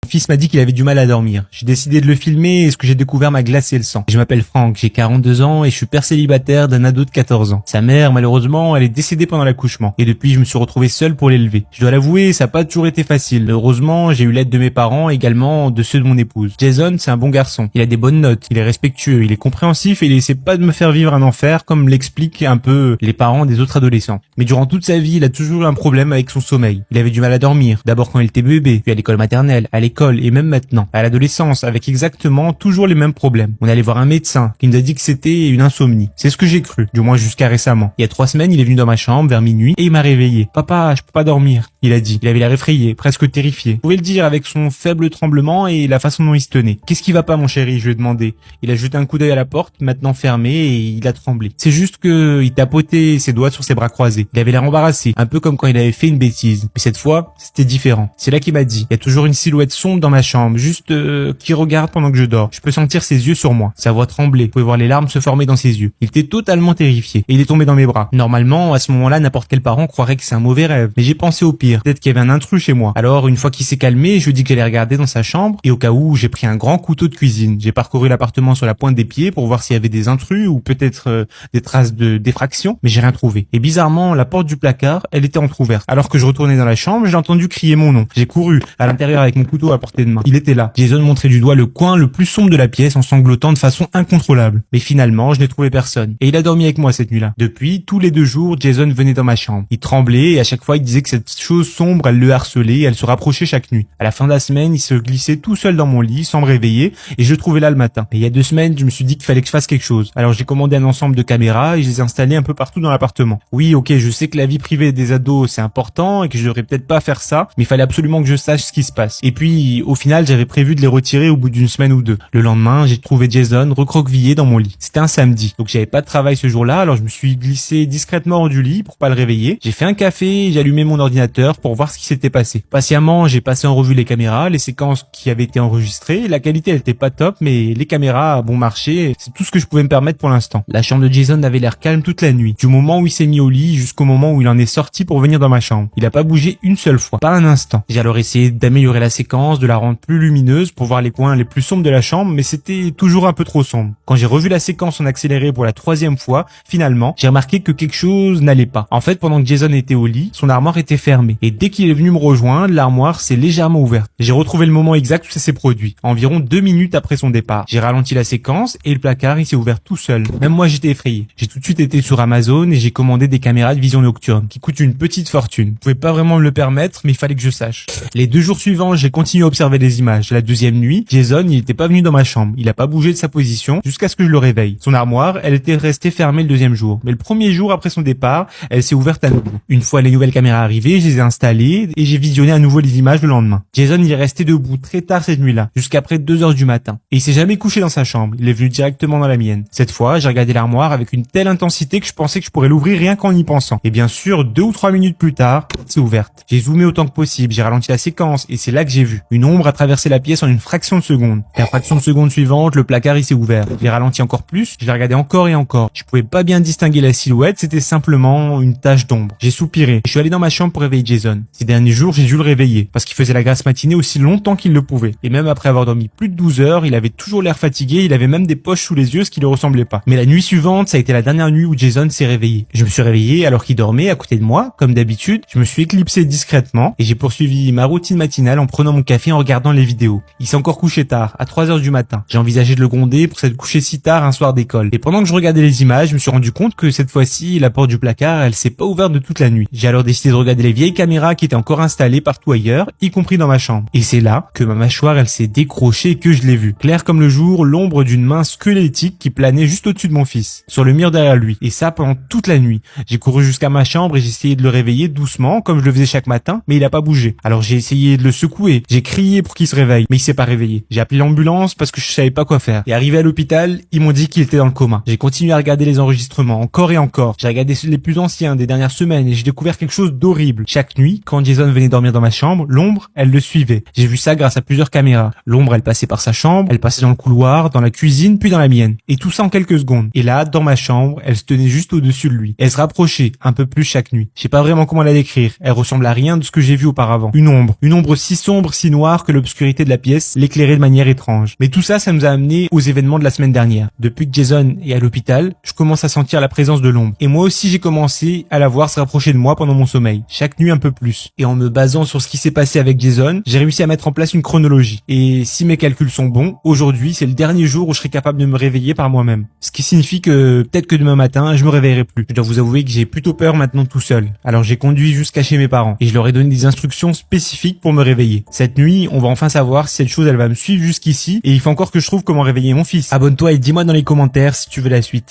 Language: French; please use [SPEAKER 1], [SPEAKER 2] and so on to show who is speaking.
[SPEAKER 1] Mon fils m'a dit qu'il avait du mal à dormir. J'ai décidé de le filmer et ce que j'ai découvert m'a glacé le sang. Je m'appelle Franck, j'ai 42 ans et je suis père célibataire d'un ado de 14 ans. Sa mère, malheureusement, elle est décédée pendant l'accouchement. Et depuis, je me suis retrouvé seul pour l'élever. Je dois l'avouer, ça n'a pas toujours été facile. Heureusement, j'ai eu l'aide de mes parents, également de ceux de mon épouse. Jason, c'est un bon garçon. Il a des bonnes notes, il est respectueux, il est compréhensif et il essaie pas de me faire vivre un enfer comme l'expliquent un peu les parents des autres adolescents. Mais durant toute sa vie, il a toujours eu un problème avec son sommeil. Il avait du mal à dormir. D'abord quand il était bébé, puis à l'école maternelle, à l'école et même maintenant, à l'adolescence, avec exactement toujours les mêmes problèmes. On allait voir un médecin qui nous a dit que c'était une insomnie. C'est ce que j'ai cru, du moins jusqu'à récemment. Il y a 3 semaines, il est venu dans ma chambre vers minuit et il m'a réveillé. Papa, je peux pas dormir, il a dit. Il avait l'air effrayé, presque terrifié. Vous pouvez le dire avec son faible tremblement et la façon dont il se tenait. Qu'est-ce qui va pas, mon chéri? Je lui ai demandé. Il a jeté un coup d'œil à la porte, maintenant fermée, et il a tremblé. C'est juste que il tapotait ses doigts sur ses bras croisés. Il avait l'air embarrassé, un peu comme quand il avait fait une bêtise. Mais cette fois, c'était différent. C'est là qu'il m'a dit. Il y a toujours une silhouette sombre dans ma chambre, juste qui regarde pendant que je dors. Je peux sentir ses yeux sur moi. Sa voix tremblait. Vous pouvez voir les larmes se former dans ses yeux. Il était totalement terrifié et il est tombé dans mes bras. Normalement, à ce moment-là, n'importe quel parent croirait que c'est un mauvais rêve. Mais j'ai pensé au pire. Peut-être qu'il y avait un intrus chez moi. Alors, une fois qu'il s'est calmé, je lui ai dit que j'allais regarder dans sa chambre et au cas où, j'ai pris un grand couteau de cuisine. J'ai parcouru l'appartement sur la pointe des pieds pour voir s'il y avait des intrus ou peut-être des traces de défraction, mais j'ai rien trouvé. Et bizarrement, la porte du placard, elle était entrouverte. Alors que je retournais dans la chambre, j'ai entendu crier mon nom. J'ai couru à l'intérieur avec mon couteau à portée de main. Il était là. Jason montrait du doigt le coin le plus sombre de la pièce en sanglotant de façon incontrôlable. Mais finalement, je n'ai trouvé personne. Et il a dormi avec moi cette nuit-là. Depuis, tous les 2 jours, Jason venait dans ma chambre. Il tremblait et à chaque fois, il disait que cette chose sombre, elle le harcelait et elle se rapprochait chaque nuit. À la fin de la semaine, il se glissait tout seul dans mon lit sans me réveiller et je le trouvais là le matin. Et il y a 2 semaines, je me suis dit qu'il fallait que je fasse quelque chose. Alors j'ai commandé un ensemble de caméras et je les ai installées un peu partout dans l'appartement. Oui, ok, je sais que la vie privée des ados, c'est important et que je devrais peut-être pas faire ça, mais il fallait absolument que je sache ce qui se passe. Et puis, au final, j'avais prévu de les retirer au bout d'une semaine ou 2. Le lendemain, j'ai trouvé Jason recroquevillé dans mon lit. C'était un samedi, donc j'avais pas de travail ce jour-là, alors je me suis glissé discrètement hors du lit pour pas le réveiller. J'ai fait un café et j'ai allumé mon ordinateur pour voir ce qui s'était passé. Patiemment, j'ai passé en revue les caméras, les séquences qui avaient été enregistrées. La qualité, elle était pas top, mais les caméras a bon marché. C'est tout ce que je pouvais me permettre pour l'instant. La chambre de Jason avait l'air calme toute la nuit, du moment où il s'est mis au lit jusqu'au moment où il en est sorti pour venir dans ma chambre. Il a pas bougé une seule fois, pas un instant. J'ai alors essayé d'améliorer la séquence, de la rendre plus lumineuse pour voir les coins les plus sombres de la chambre, mais c'était toujours un peu trop sombre. Quand j'ai revu la séquence en accéléré pour la 3e fois, finalement, j'ai remarqué que quelque chose n'allait pas. En fait, pendant que Jason était au lit, son armoire était fermée. Et dès qu'il est venu me rejoindre, l'armoire s'est légèrement ouverte. J'ai retrouvé le moment exact où ça s'est produit, environ 2 minutes après son départ. J'ai ralenti la séquence et le placard il s'est ouvert tout seul. Même moi j'étais effrayé. J'ai tout de suite été sur Amazon et j'ai commandé des caméras de vision nocturne qui coûtent une petite fortune. Je pouvais pas vraiment me le permettre, mais il fallait que je sache. Les 2 jours suivants, j'ai continué à observer les images. La 2e nuit, Jason il était pas venu dans ma chambre. Il a pas bougé de sa position jusqu'à ce que je le réveille. Son armoire, elle était restée fermée le 2e jour. Mais le 1er jour après son départ, elle s'est ouverte à nouveau. Une fois les nouvelles caméras arrivées, je les ai installées et j'ai visionné à nouveau les images le lendemain. Jason il est resté debout très tard cette nuit-là, jusqu'après 2 heures du matin. Et il s'est jamais couché dans sa chambre. Il est venu directement dans la mienne. Cette fois, j'ai regardé l'armoire avec une telle intensité que je pensais que je pourrais l'ouvrir rien qu'en y pensant. Et bien sûr, 2 ou 3 minutes plus tard, c'est ouverte. J'ai zoomé autant que possible, j'ai ralenti la séquence et c'est là que j'ai vu. Une ombre a traversé la pièce en une fraction de seconde. La fraction de seconde suivante, le placard il s'est ouvert. J'ai ralenti encore plus, je l'ai regardé encore et encore. Je pouvais pas bien distinguer la silhouette, c'était simplement une tache d'ombre. J'ai soupiré. Je suis allé dans ma chambre pour réveiller Jason. Ces derniers jours, j'ai dû le réveiller parce qu'il faisait la grasse matinée aussi longtemps qu'il le pouvait. Et même après avoir dormi plus de 12 heures, il avait toujours l'air fatigué, il avait même des poches sous les yeux, ce qui ne ressemblait pas. Mais la nuit suivante, ça a été la dernière nuit où Jason s'est réveillé. Je me suis réveillé alors qu'il dormait à côté de moi, comme d'habitude. Je me suis éclipsé discrètement et j'ai poursuivi ma routine matinale en prenant mon café et en regardant les vidéos. Il s'est encore couché tard, à 3 heures du matin. J'ai envisagé de le gronder pour s'être couché si tard un soir d'école. Et pendant que je regardais les images, je me suis rendu compte que cette fois-ci, la porte du placard, elle s'est pas ouverte de toute la nuit. J'ai alors décidé de regarder les vieilles caméras qui étaient encore installées partout ailleurs, y compris dans ma chambre. Et c'est là que ma mâchoire, elle s'est décrochée et que je l'ai vue. Claire comme le jour, l'ombre d'une main squelettique qui planait juste au-dessus de mon fils, sur le mur derrière lui. Et ça pendant toute la nuit. J'ai couru jusqu'à ma chambre et j'ai essayé de le réveiller doucement, comme je le faisais chaque matin, mais il a pas bougé. Alors j'ai essayé de le secouer. J'ai crié pour qu'il se réveille, mais il s'est pas réveillé. J'ai appelé l'ambulance parce que je savais pas quoi faire. Et arrivé à l'hôpital, ils m'ont dit qu'il était dans le coma. J'ai continué à regarder les enregistrements, encore et encore. J'ai regardé les plus anciens des dernières semaines et j'ai découvert quelque chose d'horrible. Chaque nuit, quand Jason venait dormir dans ma chambre, l'ombre, elle le suivait. J'ai vu ça grâce à plusieurs caméras. L'ombre, elle passait par sa chambre, elle passait dans le couloir, dans la cuisine, puis dans la mienne. Et tout ça en quelques secondes. Et là, dans ma chambre, elle se tenait juste au-dessus de lui. Elle se rapprochait un peu plus chaque nuit. Je sais pas vraiment comment la décrire. Elle ressemble à rien de ce que j'ai vu auparavant. Une ombre si sombre, si si noir que l'obscurité de la pièce l'éclairait de manière étrange. Mais tout ça, ça nous a amené aux événements de la semaine dernière. Depuis que Jason est à l'hôpital, je commence à sentir la présence de l'ombre. Et moi aussi, j'ai commencé à la voir se rapprocher de moi pendant mon sommeil, chaque nuit un peu plus. Et en me basant sur ce qui s'est passé avec Jason, j'ai réussi à mettre en place une chronologie. Et si mes calculs sont bons, aujourd'hui, c'est le dernier jour où je serai capable de me réveiller par moi-même. Ce qui signifie que peut-être que demain matin, je me réveillerai plus. Je dois vous avouer que j'ai plutôt peur maintenant tout seul. Alors j'ai conduit jusqu'à chez mes parents et je leur ai donné des instructions spécifiques pour me réveiller. Cette nuit, on va enfin savoir si cette chose elle va me suivre jusqu'ici et il faut encore que je trouve comment réveiller mon fils. Abonne-toi et dis-moi dans les commentaires si tu veux la suite.